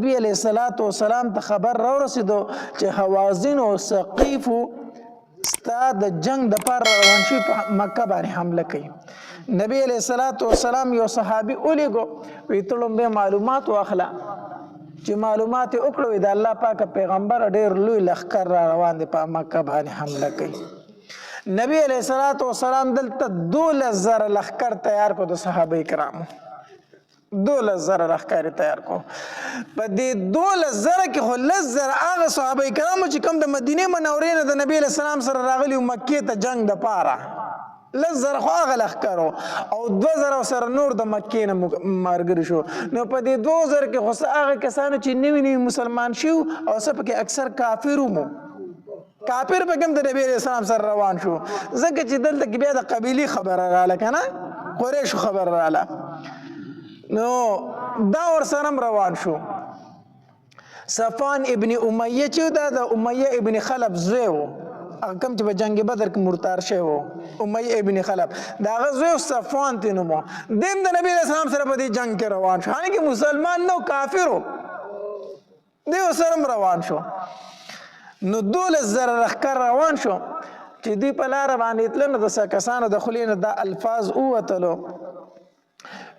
نبی علیه السلام ته خبر راورسېدو چې حوازن او ثقیفو ستا د جنگ د پاره روان شي په مکه باندې حمله کوي. نبی علیه السلام یو صحابي ولیږو وی ته لومبې معلومات واخله چې معلومات یې وکړو د الله پاک پیغمبر ډېر لوی لښکر را روان دی په مکه باندې حمله کوي. نبی علیه السلام دلته 12,000 لښکر تیار کړو د صحابه کرامو 12,000 لښکر تیار کو. په دې 12,000 کې خو 10,000 هغه صحابه کرامو چې کوم د مدینه منورې نه د نبی علیه السلام سره راغلي مکې ته جنگ د پاره 10,000 خو هغه لښکر او 2,000 سره نور د مکې نه مارګري شو. نو په دې 2,000 کې خو هغه کسانو چې نوي مسلمان شو او څه پکې اکثر کافر وو کافر په کوم د نبی علیه السلام سره روان شو ځکه چې دلته کې بیا د قبیلې خبره رااله کنه قریش خبره رااله نو دا ور سره روان شو. صفوان ابن امیه چې دا د امیه ابن خلف زوی و کوم چې په جنگ بدر کې مرتار شوی و امیه ابن خلف دا هغه زوی صفوان ته نومو دیم د نبی اسلام سره په دې جنگ کې روان شو هغه مسلمان نو کافر و دی سره روان شو. نو 12,000 لښکر روان شو چې دوی په لاره باندې تلل نو د کسانو د خولې نه دا الفاظ ووتلو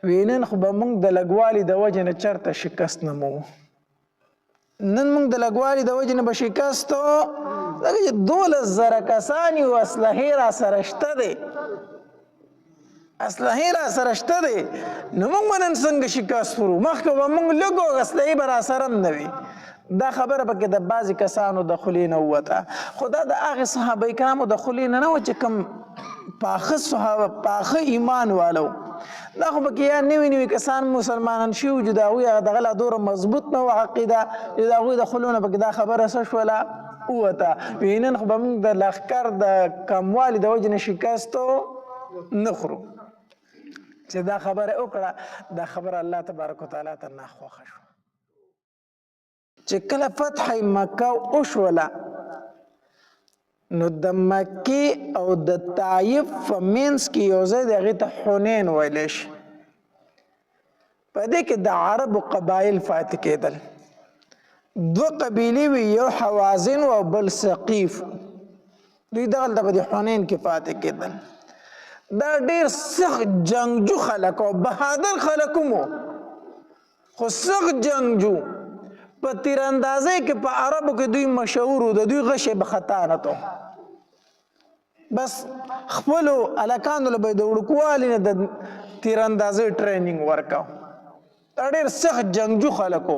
وینن خو به موږ د لږوالي د وجې نه چېرته شکست نه مومو نن موږ د لږوالي د وجې نه به شکست ځکه چې 12,000 کسان یو اسلحې را سره شته دی اسلحې را سره شته دی نو موږ به نن څنګه شکست خورو مخکې به موږ لږ او اسلحې به را سره هم نه وي. دا خبره پکې د بعضې کسانو د خولې نه ووته خو دا د هغې صحابه کرامو د خولې نه وه چې کوم پاخه صحابه پاخه ایمان والو دا خو پکې یا نوي کسان مسلمانان شوي چې د هغوی هغه دغه لا دومره مضبوط نه وه عقیده چې د هغوی د خولو نه پکې دا خبره څه شوله ووته وایي نن خو به موږ د لښکر د کموالي د وجې نه شکست نه خورو چې دا خبره وکړه دا خبره الله تبارک وتعالی ته ناخوښه شوه. چې کله فتح مکه وشوله نو د مکې او د طایف په منځ کې یو ځای د هغې ته حنین ویلی شي په دې کې د عربو قبایل پاتې کېدل 2 قبیلې وي یو حوازن او بل ثقیف دوی دغلته په دې حنین کې پاتې کېدل دا ډېر سخت جنګجو خلک او بهادر خلک هم خو سخت جنګجو په تیراندازۍ کې په عربو کې دوی مشهور و د دوی غشې به خطا نه تو بس خپلو هلکانو له به یې د وړوکوالي نه د تیراندازۍ ټریننګ ورکاو دا ډېر سخت جنګجو خلک و.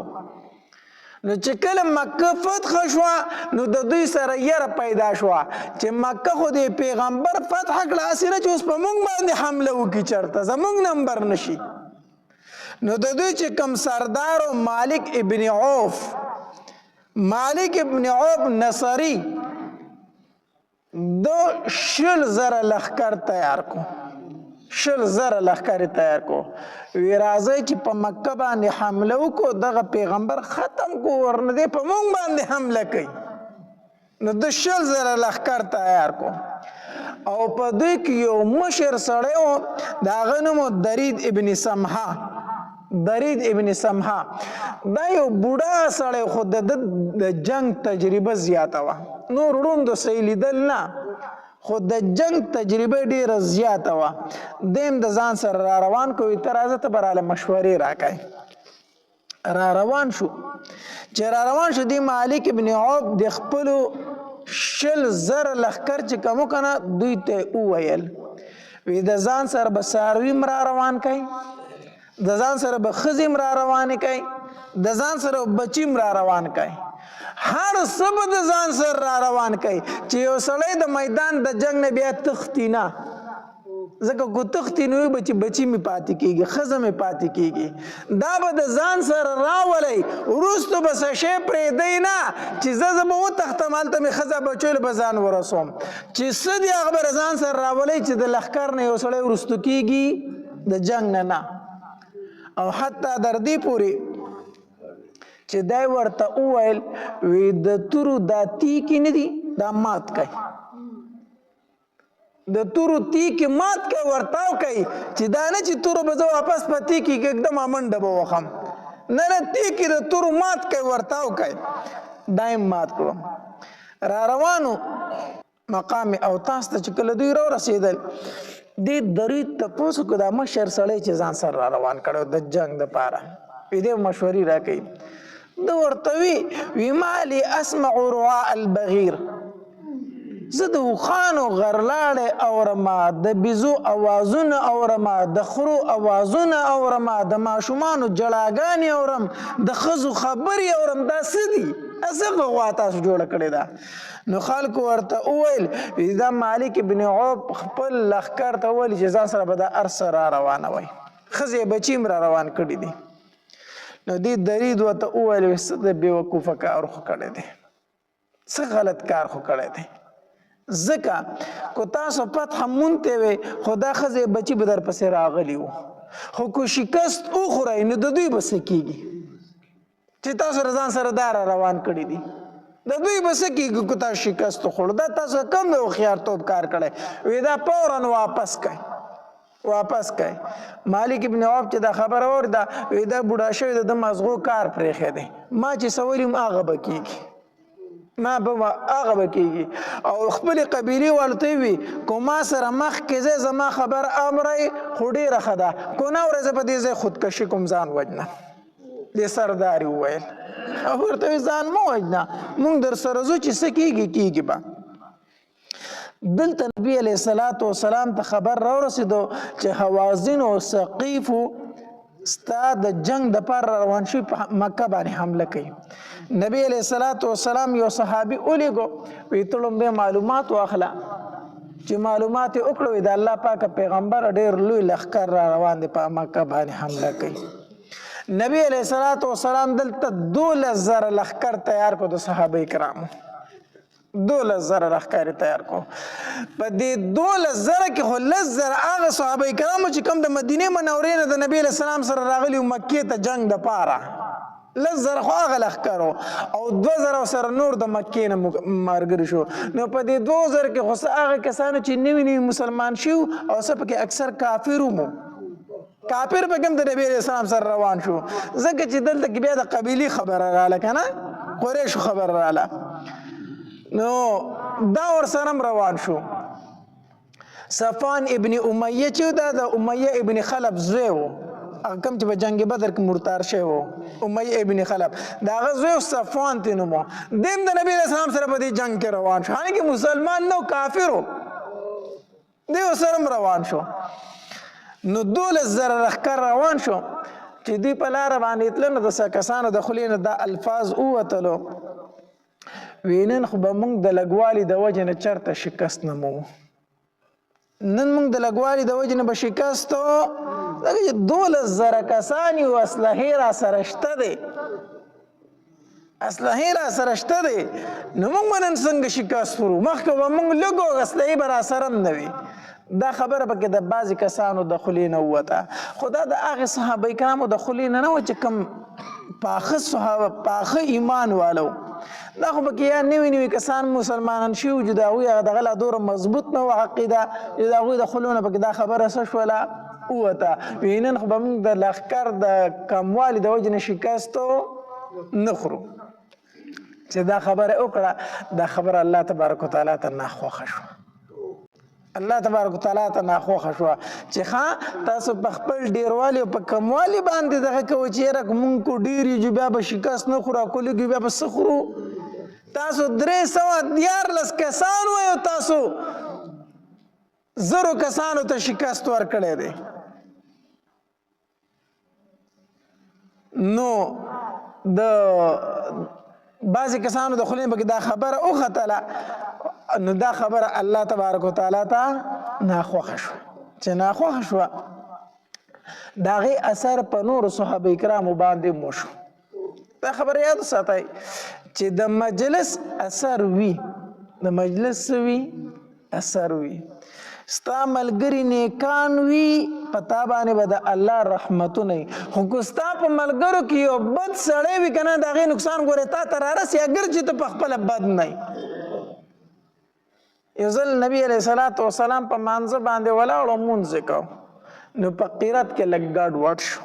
نو چې کله مکه فتح شوه نو د دوی سره یره پیدا شوه چې مکه خو د پیغمبر فتح کړه هسې نه چې اوس په موږ باندې حمله وکړي چېرته زموږ نمبر نشي. نو د دوی چې کوم سردارو مالک ابن عوف نصری دو 10,000 لښکر تیار کو 10,000 لښکر تیار کو وی راځئ چې په مکه باندې حمله وکړو دغه پیغمبر ختم کو ورنه دی په موږ باندې حمله کوي نو د 10,000 لښکر تیار کو او په دوی کې یو مشر سړی و د هغه نوم و درید ابن سمحه دا یو بوډا سړی خو د جنگ تجربه زیاته وه نور ړوند صحیح لیدل نه خو د جنگ تجربه ډیره زیاته وه دیم د ځان سره را روان کوي ته راځه ته به راله مشورې راکوي را روان شو چې را روان شو دی مالک ابن عوف د خپلو 10,000 لښکر چې کوم کنه دوی ته وویل وی د ځان سره به څاروي را روان کوي د ځان سره به ښځې را روانې کوي د ځان سره بچیم را روان کوي هر څه به د ځان سره را روان کوي چې یو سړی د میدان د جنګ نه بیا تښتي نه ځکه که تښتي نو به چې بچي مې پاتې کېږي ښځه مې پاتې کېږي دا به د ځان سره راولئ وروستو به څه شی پرېږدئ نه چې زه به وتښتم هلته مې ښځه بچو له به ځان ورسوم چې څه دي هغه به ځان سره راولئ چې د لښکر نه یو سړی وروستو کېږي د جنګ نه او حتی در دې پورې چې دی ورته وویل وی د تورو دا تیکې نه دي دا مات کوي د تورو تیکې مات کوي ورتاو کوي چې دا نه چې تورو به زه واپس په تیکې کې एकदम منډه به وخم نه نه ټیکې د تورو مات کوي ورتاو کوي دایم مات کړم را روانو مقام اوتاس ته چې کله دوی رسېدل دې درې تپوس کو دا مشر سړی چې ځان سره را روان کړو د جنگ دپاره دې مشورې راکوي د ورته وی مالي اسمع رعاء البغیر زه د اوښانو غرلاړې اورمه د بیزو اوازونه اورمه د خرو اوازونه اورمه د ماشومانو جړاګانې اورم د ښځو خبرې اورم دا څه دي څه غوا تاسو جوړه کړې ده نو خلکو ورته وویل دا مالک ابن عوف خپل لښکر ته وویل چې ځان سره به دا ارسه را روانوئ ښځې بچي هم را روان کړي دي نو دې درید ورته وویل څه د بېوقوفه کار خو کړی دی څه غلط کار خو کړی دی ځکه کو تاسو فتح مونته وي خو دا ښځې بچي به در پسې راغلي وو خو کو شکست وخورئ نو د دوی به څه کېږي چې تاسو ځان سره دا را روان کړي دي د دوی به څه کېږي که تاسو شکست وخوړو دا تاسو کم هوښیارتوب کار کړی وی دا فورا واپس کړئ مالک ابن عوف چې دا خبره اورېده وی دا بوډا شوی د مغزو کار پرېښی دی ما چې څه ویلي هغه به کېږي او خپل قبیلې والته وي کو ما سره مخکې ځای زما خبر امرئ خو ډېره ښه ده کو نه ورځه په دې ځای خودکشي کوم ځان وجنه دې سرداري وویل ورته وي ځان مه وجنه مونږ در سره ځو چې څه کېږي به دلته نبی علیه الصلاة والسلام ته خبر راورسېدو چې حوازن او ثقیفو ستا د جنگ د پاره روان شوي په مکه باندې حمله کوي نبی علیه الصلاة والسلام یو صحابي ولیږو وی ته لومبې معلومات واخله چې معلومات یې وکړه وی د الله پاکه پیغمبر ډېر لوی لښکر را روان دی په مکه باندې حمله کوي نبی علیه الصلاة والسلام دلته 12,000 لښکر تیار کړو د صحابه کرامو 12,000 لښکر تیار کو په دې 12,000 کې خو 10,000 هغه صحابه کرامو چې کوم د مدینه منورې نه د نبی علیه السلام سره راغلي مکې ته جنگ دپاره 10,000 خو هغه لښکر او 2,000 سره نور د مکې نه ملګري شو نو په دې 2,000 کې خو هغه کسانو چې نوي مسلمان شو او څه پکې اکثر کافر وو کافر به کوم د نبی علیه السلام سره روان شو ځکه چې دلته کې بیا د قبیلې خبره راغله که نه قریشو خبره راغله نو دا ورسره روان شو صفوان ابن امیه چې دا د امیه ابن خلف زوی و کوم چې په جنگ بدر کې مرتار شوی و امیه ابن خلف د هغه زوی صفوان ته نوم و دیم د نبي علیه السلام سره په دې جنگ کې روان شو حالانکه مسلمان نه و کافر و دی ورسره روان شو نو 12,000 لښکر روان شو چې دوی په لاره باندې تلل نو د کسانو د خولې نه دا الفاظ ووتلو وینن خو به موږ د لږوالي د وجې نه چېرته شکست نه مومو نن موږ د لږوالي د وجې نه به شکست ځکه چې 12,000 کسان یو اسلحې را سره شته دی نو موږ به نن څنګه شکست خورو مخکې به موږ لږ و اسلحې به را سره هم نه وي دا خبره پکې د بعضې کسانو د خولې نه ووته خو دا د هغې صحابه کرامو د خولې نه وه چې کوم پاخه ایمان والو دا خو پکې یا نوي کسان مسلمانان شوي چې د هغوی دغه لا دومره مضبوط نه وه عقیده چې د هغوی د خولو نه پکې دا خبره څه شوله ووته وایي نن خو به موږ د لښکر د کموالي د وجې نه شکست نه خورو چې دا خبره وکړه دا خبره الله تبارک وتعالی ته ناخوښه شوه الله تبارک وتعالی ته ناخوښه شوه چې ښه تاسو په خپل ډیروالي او په کموالي باندې دغه کوئ چې یاره مونږ کو ډېر یو بیا به شکست نه خورو او که لږ بیا به څه خورو تاسو 314 کسان وئ او تاسو 0 کسانو ته شکست ورکړی دی نو د بعضې کسانو د خولې پکې دا خبره وختله نو دا خبره الله تبارک وتعالی ته ناخوښه شوه چې ناخوښه شوه د هغې اثر په نورو صحابه کرامو باندې هم وشو دا خبره یاد وساتئ چې د مجلس اثر وي د مجلس وي اثر وي ستا ملګري نیکان وي په تا باندې به د الله رحمتونه وي خو که ستا په ملګرو کې یو بد سړی وي که نه د هغې نقصان ګورې تا ته رارسي اګر چې ته په خپله بد نه یو ځل نبی علیه الصلاة والسلام په مانځه باندې ولاړ او مونځ یې کو نو په قرات کې لږ ګډوډ شو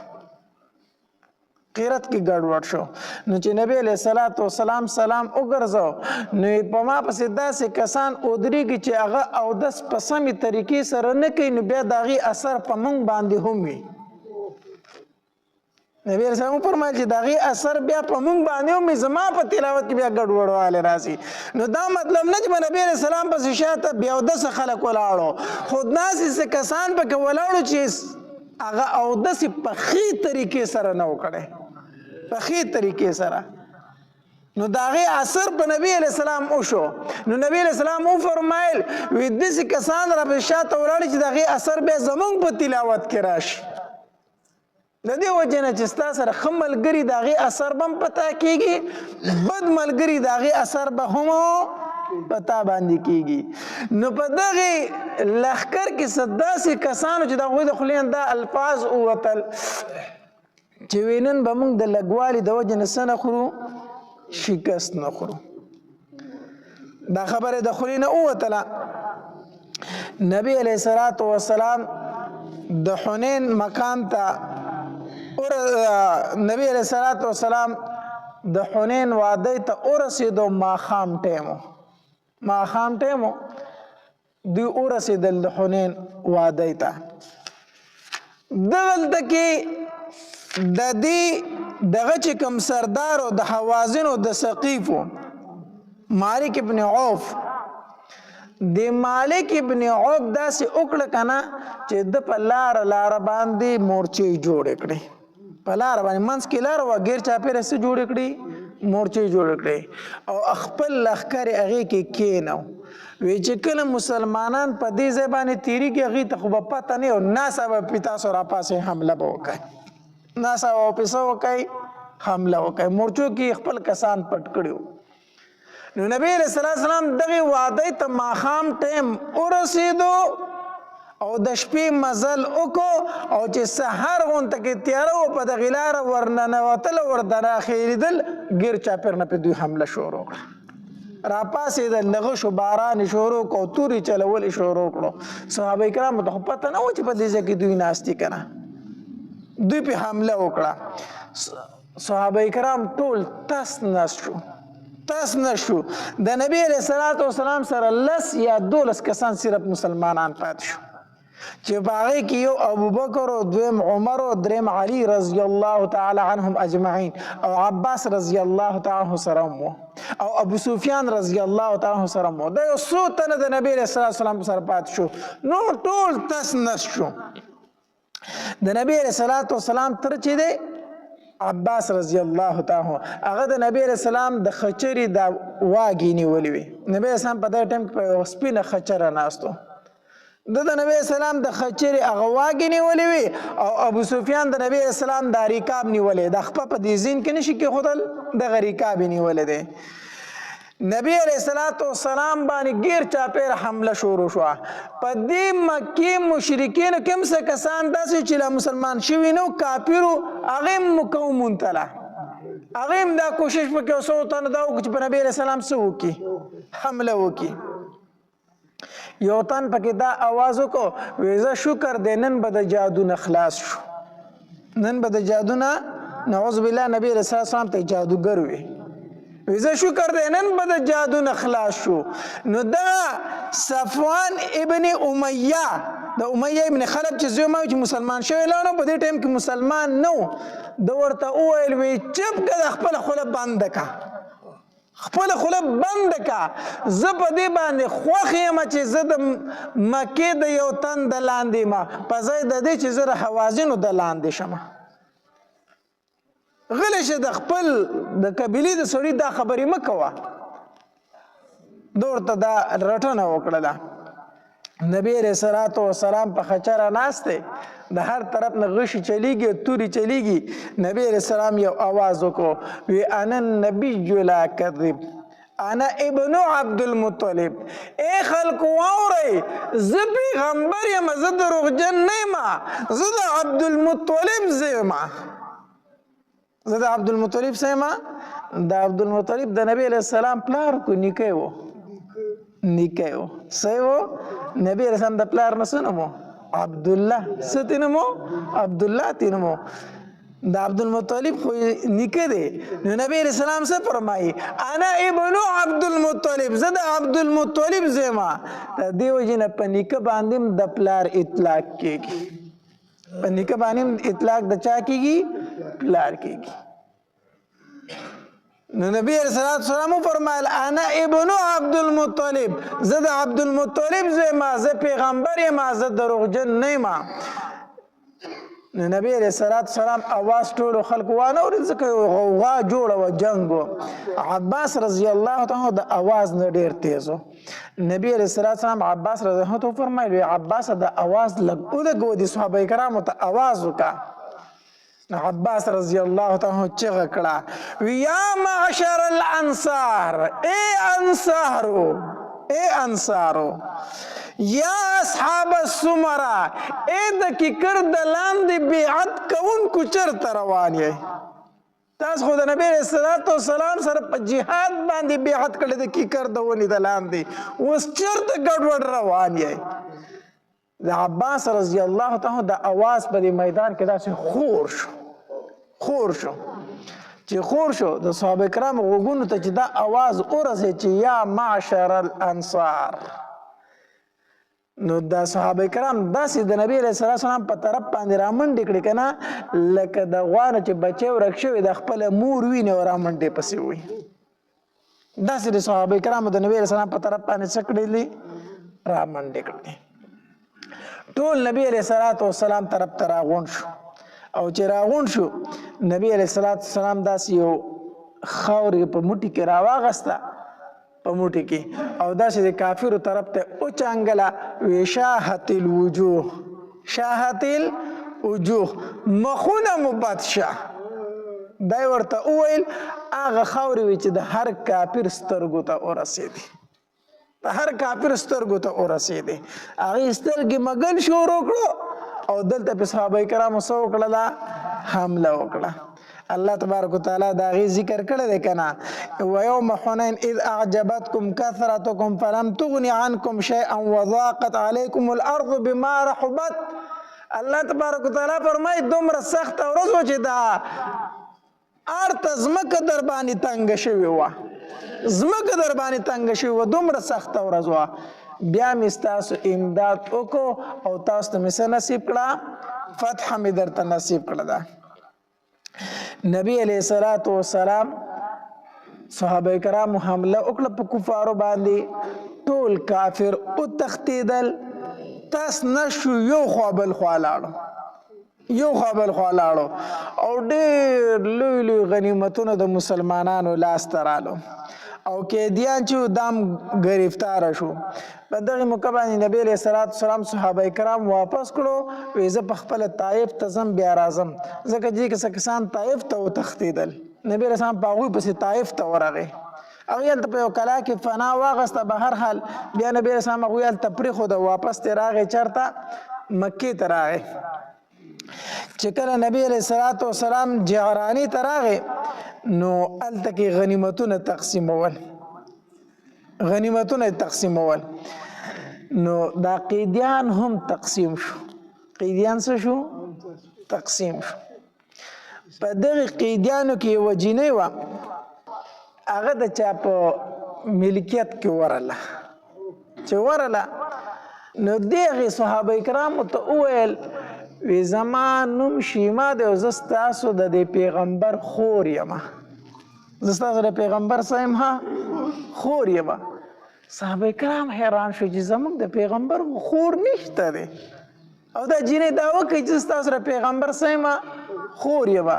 قیرت کې ګډوډ شو. نو چې نبی علیہ الصلوۃ والسلام سلام وګرځاو نو په ما پسې داسې کسان ودرېږي چې هغه اودس په سمې طریقې سره نه کوي نو بیا د هغې اثر په موږ باندې هم وي. نبی علیہ السلام فرمایل چې د هغې اثر بیا په موږ باندې هم وي، زما په تلاوت کې بیا ګډوډوالی راځي. نو دا مطلب نه چې به نبی علیہ السلام پسې شاته بیا اودسه خلک ولاړو، خو داسې څه کسان پکې ولاړو چې هغه اودس په ښې طریقې سره نه و کړی، په ښې طریقې سره. نو د هغې اثر په نبی علیہ السلام وشو. نو نبی علیہ السلام وفرمایل وی داسې کسان راپسې شاته ولاړي چې د هغې اثر بیا زمونږ په تلاوت کې راشي. د دې وجې نه چې ستا سره ښه ملګري د هغې اثر به هم پتا کېږي، بد ملګري د هغې اثر به هم پتا باندې کېږي. نو په دغې لښکر کې څه داسې کسانو چې د هغوی د خولې دا الفاظ ووتل چې وینن به موږ د لږوالي د وجې نه څه نه خورو؟ شکست نه خورو. دا خبره د خولې نه ووتله. نبی علیه الصلاة والسلام د حنین مقام ته نبی علیه الصلاة والسلام د حنین وادۍ ته ورسېدو. ماښام ټیم و دوی ورسېدل د حنین وادۍ ته. دغلته کې د دې دغه چې کوم سردار او د حوازنو د ثقیفو مالک ابن عوف، د مالک ابن عوف داسې وکړه که نه چې د په لاره باندې مورچې جوړې کړې، په لاره باندې منځ کې لاره وه، ګیر چاپېره څه جوړې کړې؟ مورچې جوړې کړې او خپل لښکر یې هغې کې کېنو. وی چې کله مسلمانان په دې ځای باندې تېرېږي هغې ته خو به پته نه وي، ناڅه به پې تاسو راپاسې حمله به وکړئ، ناڅه به پې څه وکئ؟ حمله وکئ. مورچو کې خپل کسان پټ کړي وو. نو نبی علیہ السلام دغې وادۍ ته ماښام ټیم ورسېدو او د شپې مزل وکړو او چې سهار غونته کې تیاره و په دغې لاره ورننوتل او ورداخېدل، ګیر چاپېر نه پې دوی حمله شروع کړه. راپاسېدل، لغه شو، باران شروع کړو، تورې چلول شروع کړو. صحابه کرامو ته خو پته نه و چې په دې ځای کې دوی ناست دي که نه، دوی پې حمله وکړه. صحابه کرام ټول تس نس شو. د نبی علیہ الصلوۃ والسلام سره 10 یا 12 کسان صرف مسلمانان پاتې شو چې په هغې کې یو ابوبکر او دویم عمر او دریم علی رضی الله تعالی عنهم اجمعین او عباس رضی الله تعالی عنه سره هم او ابو سفیان رضی الله تعالی عنه سره هم. دا یو څو تنه د نبی علیہ الصلوۃ والسلام سره پاتې شو. نو ټول تس نس شو. د نبی علیہ الصلوۃ والسلام تر چې دی عباس رضی الله تعالی عنہ هغه د نبی علیہ السلام د خچرې د واګې نیولې وي. نبی علیہ السلام په دغه ټایم کې په سپینه خچره ناستو، د نبی علیہ السلام د خچرې هغه واګې نیولې وي او ابو سفیان د نبی علیہ السلام د ریکاب نیولې، د خپه په دې زین کې نشي کېښودل، دغه ریکاب یې نیولې دی. نبی علیہ السلام باندې ګیر چاپېر حمله شروع شوه. په دې مکې مشرکینو کې هم څه کسان داسې چې لا مسلمان شوي نه وو، کافرو، هغې هم مقاومون تله، هغې هم دا کوشش پکې څو تنه دا وکړو چې په نبی علیہ السلام څه وکړي؟ حمله وکړي. یو تن پکې دا آواز وکړو وی زه شکر دی نن به د جادو نه خلاص شو، نن به د جادو نه نعوذ بالله نبی علیہ السلام ته جادوګر وي. ویزه شکر دی نن به د جادو نه خلاص شو. نو دا صفوان ابن امیہ، د امیہ ابن خلف چې زوی ما چې مسلمان شوی لا نه، په دې ټایم کې مسلمان نه و، د ورته وویل وی چپ که د خپله خوله بنده که، خپله خوله بنده که، زه په دې باندې خوښ یم چې زه د مکې د یو تن د لاندې ما په ځای د دې چې زه د حوازنو د لاندې شمه. غلی شه، د خپل د قبیلې د سړي دا خبرې مه کوه. ده ورته دا رټنه وکړله. نبی علیہ الصلوۃ والسلام په خچره ناست دی، د هر طرف نه غشي چلیږي، تورې چلیږي. نبی علیہ السلام یو آواز وکړو وی انا النبی لا کذب انا ابن عبد المطلب. ای خلکو واورئ، زه پیغمبر یم، زه دروغجن نه یم، زه د عبدالمطلب زوی یم. زه د عبدالمطلب څه یم؟ د عبدالمطلب د نبی علیہ السلام پلار کو نیکی و، نیکی و. څه و؟ نبی علیہ السلام د پلار نه څه نوم و؟ عبدالله. څه تی نوم و؟ عبدالله تی نوم و. د عبدالمطلب خو نیکه دی. نو نبی علیہ السلام څه فرمایي انا ابن عبدالمطلب، زه د عبدالمطلب زما. د دې وجې نه په نیکه باندې د پلار اطلاق کېږي، په نیکه باندې اطلاق د چا کېږي؟ پلار کېږي. نو نبی علیہ السلام فرمایل انا ابن عبدالمطلب، زه د عبدالمطلب زما، زه پیغمبر یم، زه دروغجن نه یم. نو نبی علیہ السلام اواز ټولو خلکو وانه اورېد ځکه غوغا جوړه وه، جنګ و. عباس رضی الله تعالی د اواز نه ډېر تیز و. نبی علیہ السلام عباس رضی الله ته وفرمایل عباس د اواز لږ ولږوه، د صحابه کرامو ته اواز وکړه. عباس رضی الله تعالی چغه کړه یا معشر الانصار، اے انصارو، اے انصارو، یا اصحاب السمرا، اے د کیکر د لاندې بیعت کوونکو چرته روان یې؟ تاسو خو د نبی علیہ السلام سره په جهاد باندې بیعت کړی د کیکر د ونې د لاندې، اوس چرته ګډوډ روان یې؟ د عباس رضی الله تعالی د اواز په دې میدان کې داسې خور شو چې خور شو د صحابه کرامو غوږونو ته چې دا اواز ورسېد چې یا معشر الانصار. نو دا صحابه کرام داسې د نبی علیہ السلام په طرف باندې رامنډې کړې که نه لکه د غوا نه چې بچی ورک شوی د خپله مور وینې او رامنډې پسې وي. داسې د صحابه کرامو د نبی علیہ السلام په طرف باندې څه کړي دي؟ رامنډې کړي. ټول نبی علیہ السلام طرف ته راغونډ شو، او چې راغونډ شو نبی علیہ السلام داسې یو خاورې په موټي کې راواغسته، په موټي کې، او داسې د کافرو طرف ته وچانګله، وی شاهت الوجوه، شاهت الوجوه، مخونه مو بد شه. دی ورته وویل هغه خاورې وي چې د هر کافر سترګو ته ورسېدې، د هر کافر سترګو ته ورسېدې. هغې سترګې مګل شروع کړو او دلته په صحابه کرامو څه وکړله؟ حمله وکړه. الله تبارک وتعالی د هغې ذکر کړی دی که نه، ویوم حنین اذ اعجبتکم کثرتکم فلم تغن عنکم شیئا وضاقت علیکم الارض بما رحبت. الله تبارک وتعالی فرمایي دومره سخته ورځ وه چې دا ارته ځمکه در باندې تنګه شوې وه، ځمکه در باندې تنګه شوې وه، دومره سخته ورځ وه. بیا مې ستاسو امداد وکړو او تاسو ته مې څه نصیب کړه؟ فتح مې درته نصیب کړه ده. نبی علیہ السلام صحابه کرامو حمله وکړه په کفارو باندې، ټول کافر وتښتېدل، تاس نشو یو خوا بل خوا لاړو، یو خوا بل خوا لاړو، او ډېر لوی لوی غنیمتونه د مسلمانانو لاس ته رالو، او قیدیان چې دام گرفتاره شو. په دغې موقع باندې نبی علیہ السلام صحابه کرام واپس کړو، وی زه په خپله طایف ته ځم بیا راځم، ځکه چې څه کسان طایف ته وتښتېدل. نبی علیہ السلام په هغوی پسې طایف ته ورغی، هغوی هلته په یو کلا کې فنا واغسته. به هر حال بیا نبی علیہ السلام هغوی هلته پرېښوده، واپس ترې راغی چېرته؟ مکې ته راغی. چې کله نبی علیہ السلام جعراني ته راغی نو هلته کې غنیمتونه تقسیمول، نو دا قیدیان هم تقسیم شو. قیدیان څه شو؟ تقسیم شو. په دغې قیدیانو کې یوه جینۍ وه، هغه د چا په ملکیت کې ورله، چې ورله نو دغې صحابه کرامو ته وویل وی زما نوم شیما دی او زه ستاسو د دې پیغمبر خور یم، زه ستاسو د پیغمبر څه یم؟ خور یم. صحابه کرام حیران شو چې زموږ د پیغمبر خور نشته دی، او دا جینۍ دعوه کوي چې ستاسو د پیغمبر څه یم؟ خور یم.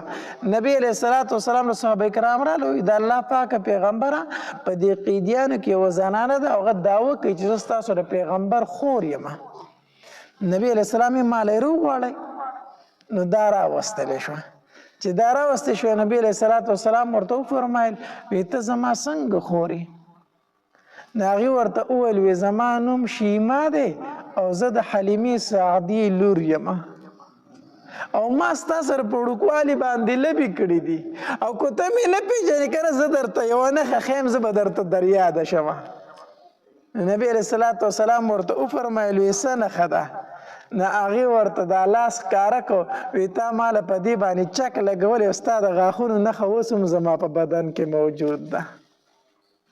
نبی علیہ السلام له صحابه کرام راغله، وایي د الله پاکه پیغمبره په دې قیدیانو کې یوه زنانه ده، هغه دعوه کوي چې زه ستاسو د پیغمبر خور یم. نبی علیہ السلام یې مالی وغواړئ، نو دا راوستلی شوه. چې دا راوستې شوه نبی علیہ السلام ورته وفرمایل وی ته زما څنګه خورې؟ نو هغې ورته وویل وی زما نوم شیما دی او زه د حلیمې سعدي لور یم، او ما ستا سره په وړوکوالي باندې لبې کړي دي، او که ته مې نه پېژنې که نه زه درته یوه نښه ښیم، زه به درته در یاده شمه. نبی علیہ السلام ورته وفرمایل وی څه نښه ده؟ نه هغې ورته دا لاس ښکاره کړو وایي تا ماله په دې باندې چک لګولی او ستا د غاښونو نښه اوس هم زما په بدن کې موجود ده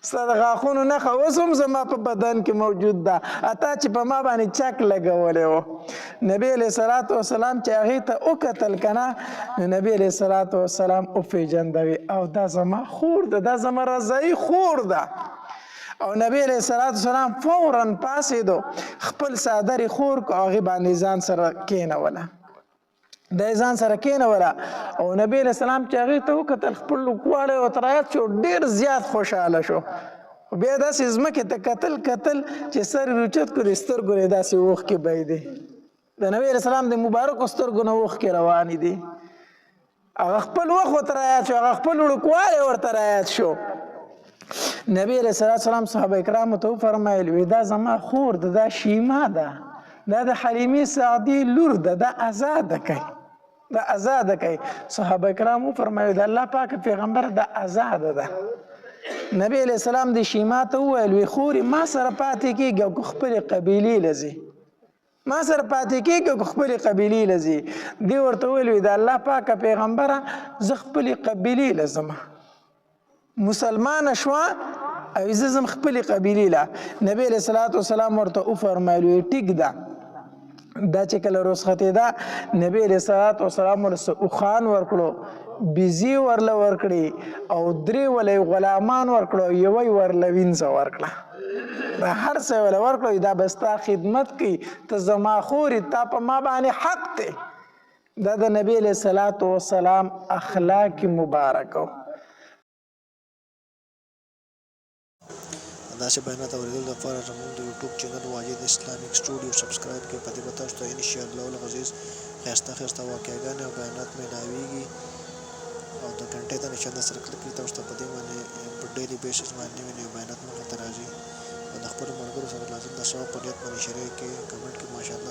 ستا د غاښونو نښه اوس هم زما په بدن کې موجود ده اتا چې په ما باندې چک لګولی و نبي علیه صلات وسلام چې هغې ته وکتل که نه نو نبي علیه صلات وسلام وپېژندوي او دا زما خور ده دا زما رضایي خور ده او نبی علیه الصلاة والسلام فورا پاسېدو خپل څادر یې خور کړو هغې باندې ځان سره کېنوله دا یې ځان سره کېنوله او نبی علیه السلام چې هغې ته وکتل خپل لوکوالی ورته رایاد شو ډېر زیات خوشحاله شو بیا داسې ځمکې ته کتل چې سر یې اوچت کړو سترګو یې داسې اوښکې بهېدې د نبی علیه السلام د مبارکو سترګو نه اوښکې روانې دي هغه خپل وخت ورته رایاد شو هغه خپل وړوکوالی ورته رایاد شو نبی علیه السلام صحابه کرامو ته وفرمایل وی دا زما خور ده دا شیما ده دا د حلیمې سعدي لور ده دا آزاده کوي دا آزاده کوي صحابه کرام وفرمایل د الله پاک پیغمبر دا آزاده ده نبی علیه السلام د شیما ته وویل وی خورې ما سره پاتې کېږي او خپلې قبیلې له ځي ما سره پاتې کېږي او خپلې قبیلې له ځي دې ورته وویل وی د الله پاک پیغمبره زه خپلې قبیلې له ځمه مسلمانه شوه او زه ځم خپلې قبیلې له نبی علیه صلات وسلام ورته وفرمایل وی ټیک ده دا چې کله رخصتېده نبی علیه صلات وسلام ورته اوښان ورکړو بیزې ورله ورکړې او 3 وله غلامان ورکړو او 1 ورله وینځه ورکړه دا هر څه یې وله ورکړو دا به ستا خدمت کوي ته زما خورې تا په ما باندې حق دی دا د نبی علیه صلات وسلام اخلاق مبارکو داسې بیانات اورېدلو لپاره زموږ د یوټیوب چینل واجد اسلامیک سټوډیو سبسکرایب کړئ په دې به تاسو ته انشاءالله العزیز ښایسته واقعګانې او بیانات میلاویږي او د ګنټې د نشان سره کلیک کړئ تاسو ته په دې باندې په ډیلي بیسس باندې نوي بیانات مخې ته راځي او د خپلو ملګرو سره لازم د ثواب په نیت باندې شریک کړئ کمنټ کې ماشاءالله